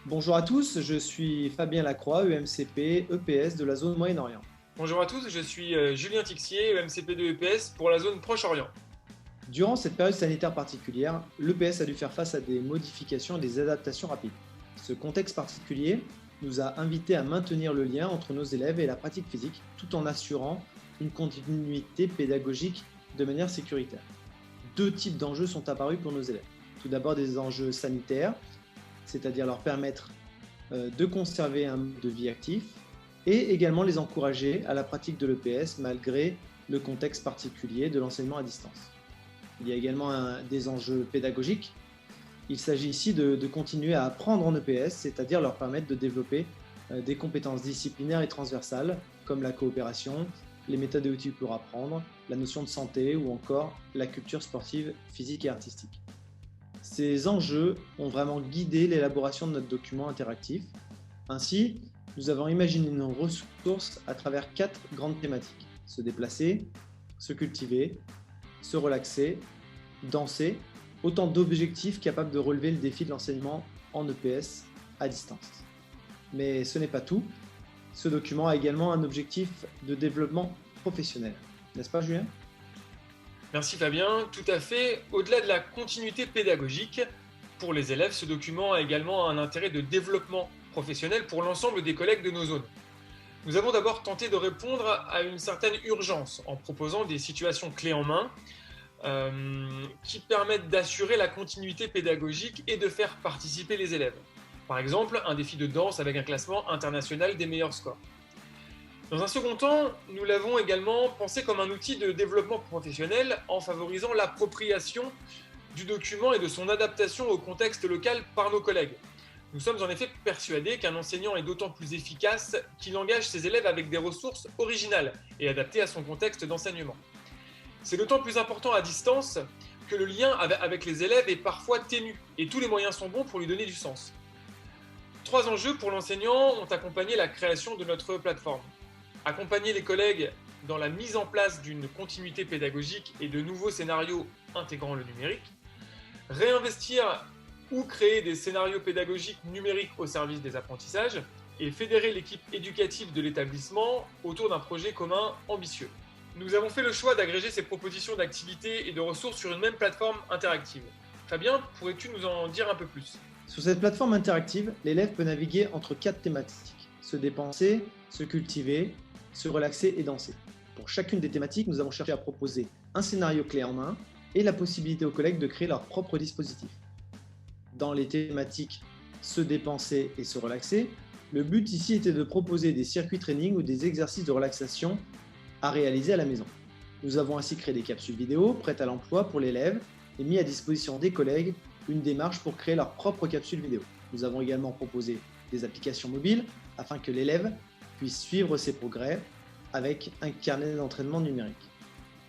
Bonjour à tous, je suis Fabien Lacroix, EMCP, EPS de la zone Moyen-Orient. Bonjour à tous, je suis Julien Tixier, EMCP de EPS pour la zone Proche-Orient. Durant cette période sanitaire particulière, l'EPS a dû faire face à des modifications et des adaptations rapides. Ce contexte particulier nous a invités à maintenir le lien entre nos élèves et la pratique physique tout en assurant une continuité pédagogique de manière sécuritaire. Deux types d'enjeux sont apparus pour nos élèves. Tout d'abord des enjeux sanitaires, c'est-à-dire leur permettre de conserver un mode de vie actif et également les encourager à la pratique de l'EPS malgré le contexte particulier de l'enseignement à distance. Il y a également des enjeux pédagogiques. Il s'agit ici de continuer à apprendre en EPS, c'est-à-dire leur permettre de développer des compétences disciplinaires et transversales comme la coopération, les méthodes et outils pour apprendre, la notion de santé ou encore la culture sportive, physique et artistique. Ces enjeux ont vraiment guidé l'élaboration de notre document interactif. Ainsi, nous avons imaginé nos ressources à travers 4 grandes thématiques. Se déplacer, se cultiver, se relaxer, danser, autant d'objectifs capables de relever le défi de l'enseignement en EPS à distance. Mais ce n'est pas tout. Ce document a également un objectif de développement professionnel. N'est-ce pas, Julien ? Merci Fabien, tout à fait. Au-delà de la continuité pédagogique, pour les élèves, ce document a également un intérêt de développement professionnel pour l'ensemble des collègues de nos zones. Nous avons d'abord tenté de répondre à une certaine urgence en proposant des situations clés en main qui permettent d'assurer la continuité pédagogique et de faire participer les élèves. Par exemple, un défi de danse avec un classement international des meilleurs scores. Dans un second temps, nous l'avons également pensé comme un outil de développement professionnel en favorisant l'appropriation du document et de son adaptation au contexte local par nos collègues. Nous sommes en effet persuadés qu'un enseignant est d'autant plus efficace qu'il engage ses élèves avec des ressources originales et adaptées à son contexte d'enseignement. C'est d'autant plus important à distance que le lien avec les élèves est parfois ténu et tous les moyens sont bons pour lui donner du sens. 3 enjeux pour l'enseignant ont accompagné la création de notre plateforme. Accompagner les collègues dans la mise en place d'une continuité pédagogique et de nouveaux scénarios intégrant le numérique, réinvestir ou créer des scénarios pédagogiques numériques au service des apprentissages et fédérer l'équipe éducative de l'établissement autour d'un projet commun ambitieux. Nous avons fait le choix d'agréger ces propositions d'activités et de ressources sur une même plateforme interactive. Fabien, pourrais-tu nous en dire un peu plus ? Sur cette plateforme interactive, l'élève peut naviguer entre 4 thématiques. Se dépenser, se cultiver, se relaxer et danser. Pour chacune des thématiques, nous avons cherché à proposer un scénario clé en main et la possibilité aux collègues de créer leur propre dispositif. Dans les thématiques se dépenser et se relaxer, le but ici était de proposer des circuits training ou des exercices de relaxation à réaliser à la maison. Nous avons ainsi créé des capsules vidéo prêtes à l'emploi pour l'élève et mis à disposition des collègues une démarche pour créer leur propre capsule vidéo. Nous avons également proposé des applications mobiles afin que l'élève puisse suivre ses progrès avec un carnet d'entraînement numérique.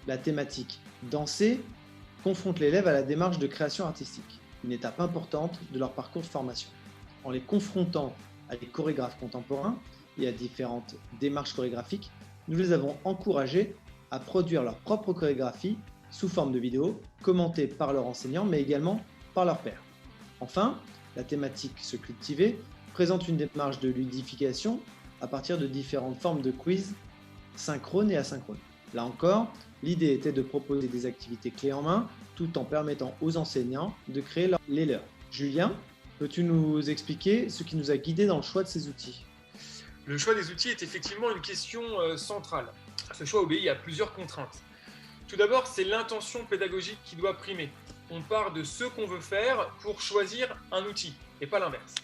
La thématique danser confronte l'élève à la démarche de création artistique, une étape importante de leur parcours de formation. En les confrontant à des chorégraphes contemporains et à différentes démarches chorégraphiques, nous les avons encouragés à produire leur propre chorégraphie sous forme de vidéo, commentée par leurs enseignants, mais également par leurs pairs. Enfin, la thématique se cultiver présente une démarche de ludification à partir de différentes formes de quiz synchrones et asynchrones. Là encore, l'idée était de proposer des activités clés en main tout en permettant aux enseignants de créer les leurs. Julien, peux-tu nous expliquer ce qui nous a guidés dans le choix de ces outils ? Le choix des outils est effectivement une question centrale. Ce choix obéit à plusieurs contraintes. Tout d'abord, c'est l'intention pédagogique qui doit primer. On part de ce qu'on veut faire pour choisir un outil, et pas l'inverse.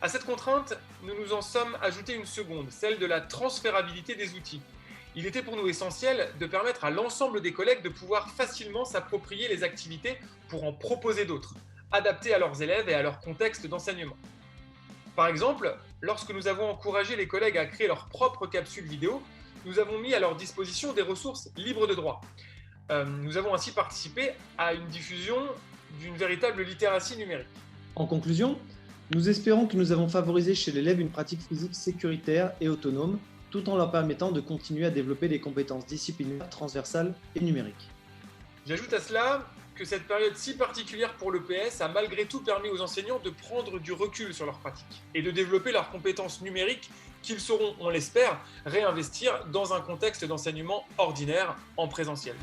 À cette contrainte, nous nous en sommes ajouté une seconde, celle de la transférabilité des outils. Il était pour nous essentiel de permettre à l'ensemble des collègues de pouvoir facilement s'approprier les activités pour en proposer d'autres, adaptées à leurs élèves et à leur contexte d'enseignement. Par exemple, lorsque nous avons encouragé les collègues à créer leur propre capsule vidéo, nous avons mis à leur disposition des ressources libres de droit. Nous avons ainsi participé à une diffusion d'une véritable littératie numérique. En conclusion, nous espérons que nous avons favorisé chez l'élève une pratique physique sécuritaire et autonome, tout en leur permettant de continuer à développer des compétences disciplinaires, transversales et numériques. J'ajoute à cela que cette période si particulière pour l'EPS a malgré tout permis aux enseignants de prendre du recul sur leur pratique et de développer leurs compétences numériques qu'ils sauront, on l'espère, réinvestir dans un contexte d'enseignement ordinaire en présentiel.